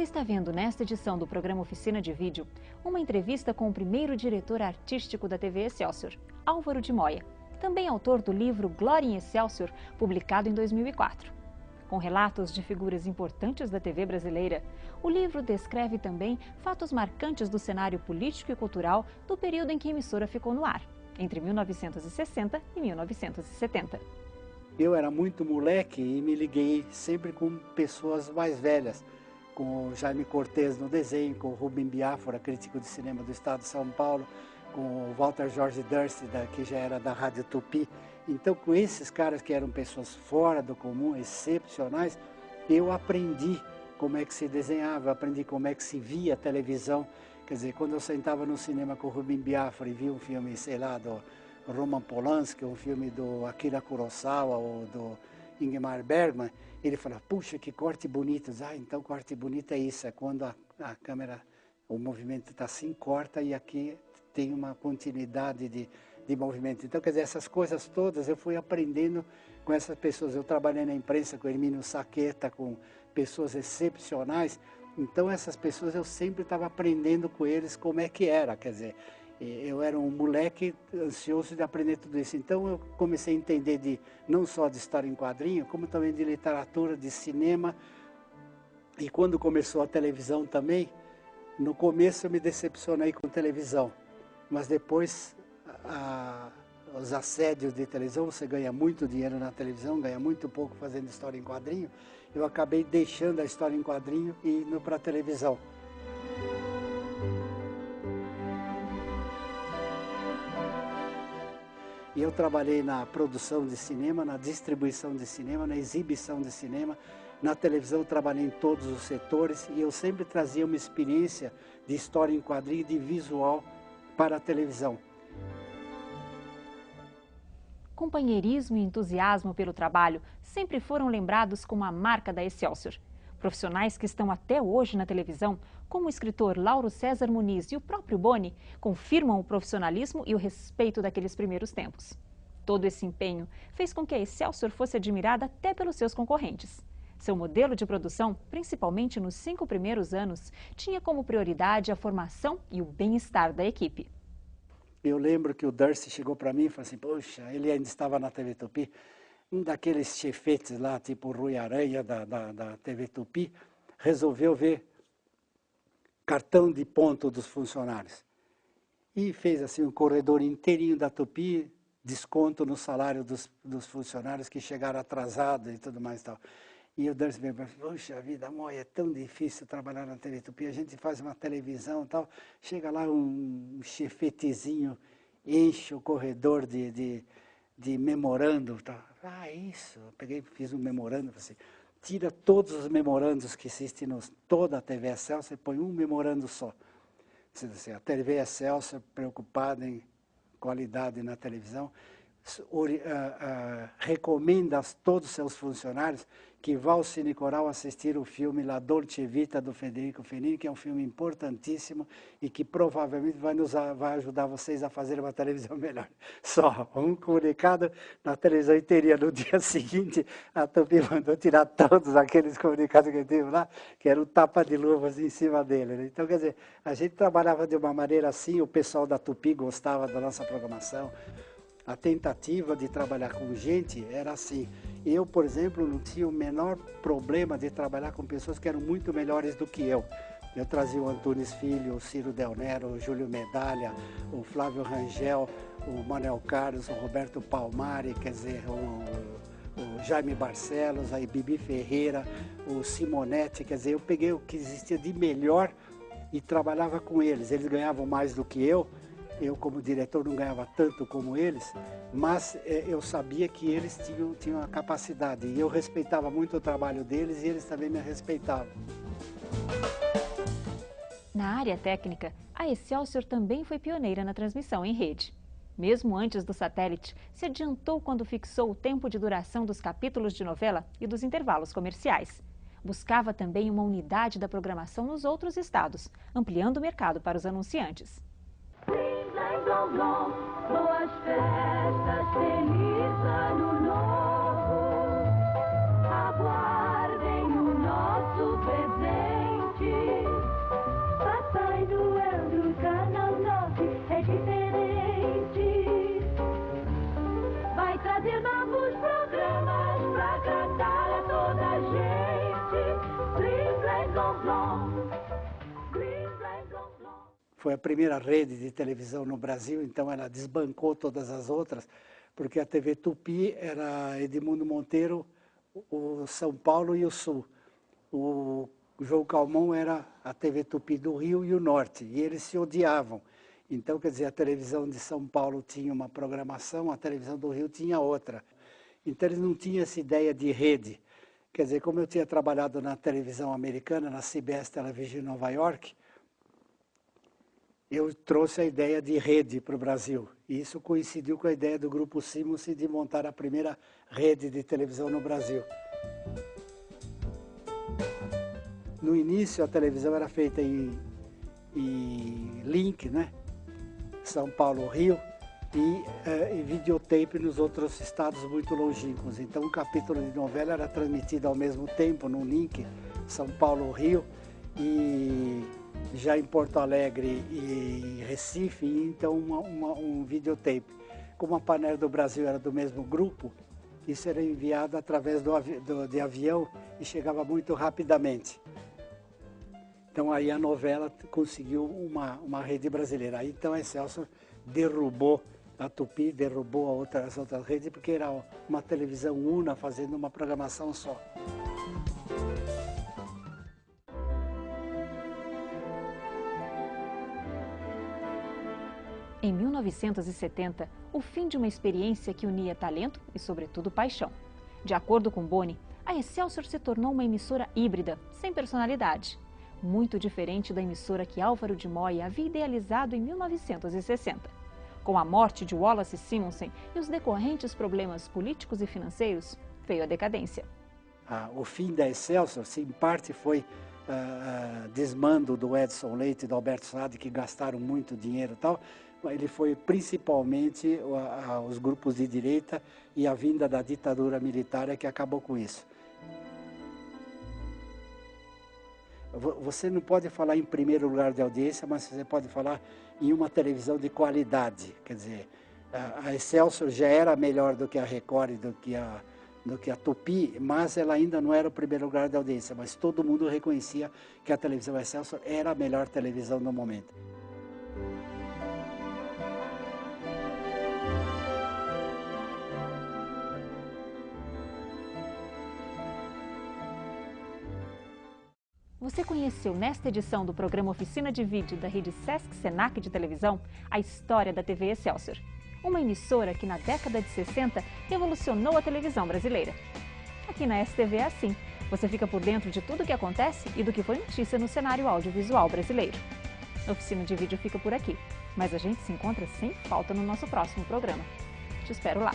está vendo nesta edição do programa Oficina de Vídeo uma entrevista com o primeiro diretor artístico da TV Excelsior, Álvaro de Moya, também autor do livro Glória em Excelsior, publicado em 2004. Com relatos de figuras importantes da TV brasileira, o livro descreve também fatos marcantes do cenário político e cultural do período em que a emissora ficou no ar, entre 1960 e 1970. Eu era muito moleque e me liguei sempre com pessoas mais velhas, com o Jaime Cortez no desenho, com o Rubem Biafora, crítico de cinema do estado de São Paulo, com o Walter Jorge Durst, que já era da Rádio Tupi. Então, com esses caras que eram pessoas fora do comum, excepcionais, eu aprendi como é que se desenhava, aprendi como é que se via a televisão. Quer dizer, quando eu sentava no cinema com o Rubem Biafora e via um filme, sei lá, do Roman Polanski, um filme do Akira Kurosawa ou do Ingmar Bergman, ele falava, puxa, que corte bonito. Então corte bonito é isso, é quando a câmera, o movimento está assim, corta e aqui tem uma continuidade de movimento. Então, quer dizer, essas coisas todas eu fui aprendendo com essas pessoas. Eu trabalhei na imprensa com Hermínio Saqueta, com pessoas excepcionais. Então, essas pessoas eu sempre estava aprendendo com eles como é que era, quer dizer, eu era um moleque ansioso de aprender tudo isso. Então eu comecei a entender não só de história em quadrinho, como também de literatura, de cinema. E quando começou a televisão também, no começo eu me decepcionei com televisão. Mas depois, os assédios de televisão, você ganha muito dinheiro na televisão, ganha muito pouco fazendo história em quadrinho. Eu acabei deixando a história em quadrinho e indo para a televisão. E eu trabalhei na produção de cinema, na distribuição de cinema, na exibição de cinema. Na televisão eu trabalhei em todos os setores e eu sempre trazia uma experiência de história em quadrinho, de visual para a televisão. Companheirismo e entusiasmo pelo trabalho sempre foram lembrados como a marca da Excelsior. Profissionais que estão até hoje na televisão, como o escritor Lauro César Muniz e o próprio Boni, confirmam o profissionalismo e o respeito daqueles primeiros tempos. Todo esse empenho fez com que a Excelsior fosse admirada até pelos seus concorrentes. Seu modelo de produção, principalmente nos 5 primeiros anos, tinha como prioridade a formação e o bem-estar da equipe. Eu lembro que o Durst chegou para mim e falou assim, poxa, ele ainda estava na TV Tupi, um daqueles chefetes lá, tipo o Rui Aranha da TV Tupi, resolveu ver cartão de ponto dos funcionários. E fez assim um corredor inteirinho da Tupi, desconto no salário dos funcionários que chegaram atrasados e tudo mais e tal. E o Durst veio para mim, poxa vida, Moya, é tão difícil trabalhar na TV Tupi, a gente faz uma televisão e tal, chega lá um chefetezinho, enche o corredor de memorando, tá? Isso, eu peguei, fiz um memorando, assim, tira todos os memorandos que existem em toda a TV Excelsior e põe um memorando só. Assim, a TV Excelsior, preocupada em qualidade na televisão, recomenda a todos os seus funcionários que vá ao Cine Coral assistir o filme La Dolce Vita do Federico Fellini, que é um filme importantíssimo e que provavelmente vai ajudar vocês a fazer uma televisão melhor. Só um comunicado na televisão inteirinha. No dia seguinte, a Tupi mandou tirar todos aqueles comunicados que teve lá, que era um tapa de luvas em cima dele, né? Então, quer dizer, a gente trabalhava de uma maneira assim, o pessoal da Tupi gostava da nossa programação. A tentativa de trabalhar com gente era assim. Eu, por exemplo, não tinha o menor problema de trabalhar com pessoas que eram muito melhores do que eu. Eu trazia o Antunes Filho, o Ciro Del Nero, o Júlio Medalha, o Flávio Rangel, o Manuel Carlos, o Roberto Palmari, quer dizer, o Jaime Barcelos, a Bibi Ferreira, o Simonetti, quer dizer, eu peguei o que existia de melhor e trabalhava com eles. Eles ganhavam mais do que eu. Eu, como diretor, não ganhava tanto como eles, mas eu sabia que eles tinham a capacidade. E eu respeitava muito o trabalho deles e eles também me respeitavam. Na área técnica, a Excelsior também foi pioneira na transmissão em rede. Mesmo antes do satélite, se adiantou quando fixou o tempo de duração dos capítulos de novela e dos intervalos comerciais. Buscava também uma unidade da programação nos outros estados, ampliando o mercado para os anunciantes. Boas festas, feliz ano novo. Aguardem o nosso presente. foi a primeira rede de televisão no Brasil, então ela desbancou todas as outras, porque a TV Tupi era Edmundo Monteiro, o São Paulo e o Sul. O João Calmon era a TV Tupi do Rio e o Norte, e eles se odiavam. Então, quer dizer, a televisão de São Paulo tinha uma programação, a televisão do Rio tinha outra. Então, eles não tinham essa ideia de rede. Quer dizer, como eu tinha trabalhado na televisão americana, na CBS Television em Nova York, eu trouxe a ideia de rede para o Brasil. E isso coincidiu com a ideia do Grupo Simons de montar a primeira rede de televisão no Brasil. No início, a televisão era feita em link, né? São Paulo, Rio, e videotape nos outros estados muito longínquos. Então, um capítulo de novela era transmitido ao mesmo tempo no link São Paulo, Rio, e já em Porto Alegre e Recife, então um videotape. Como a Panair do Brasil era do mesmo grupo, isso era enviado através de avião e chegava muito rapidamente. Então aí a novela conseguiu uma rede brasileira. Aí então a Excelsior derrubou a Tupi, derrubou as outras redes, porque era uma televisão una fazendo uma programação só. Em 1970, o fim de uma experiência que unia talento e, sobretudo, paixão. De acordo com Boni, a Excelsior se tornou uma emissora híbrida, sem personalidade. Muito diferente da emissora que Álvaro de Moy havia idealizado em 1960. Com a morte de Wallace Simonsen e os decorrentes problemas políticos e financeiros, veio a decadência. O fim da Excelsior, em parte, foi desmando do Edson Leite e do Alberto Saad, que gastaram muito dinheiro e tal. Ele foi principalmente os grupos de direita e a vinda da ditadura militar que acabou com isso. Você não pode falar em primeiro lugar de audiência, mas você pode falar em uma televisão de qualidade. Quer dizer, a Excelsior já era melhor do que a Record e do que a Tupi, mas ela ainda não era o primeiro lugar de audiência. Mas todo mundo reconhecia que a televisão Excelsior era a melhor televisão no momento. Você conheceu nesta edição do programa Oficina de Vídeo da rede Sesc Senac de televisão a história da TV Excelsior, uma emissora que na década de 60 revolucionou a televisão brasileira. Aqui na STV é assim, você fica por dentro de tudo o que acontece e do que foi notícia no cenário audiovisual brasileiro. A Oficina de Vídeo fica por aqui, mas a gente se encontra sem falta no nosso próximo programa. Te espero lá!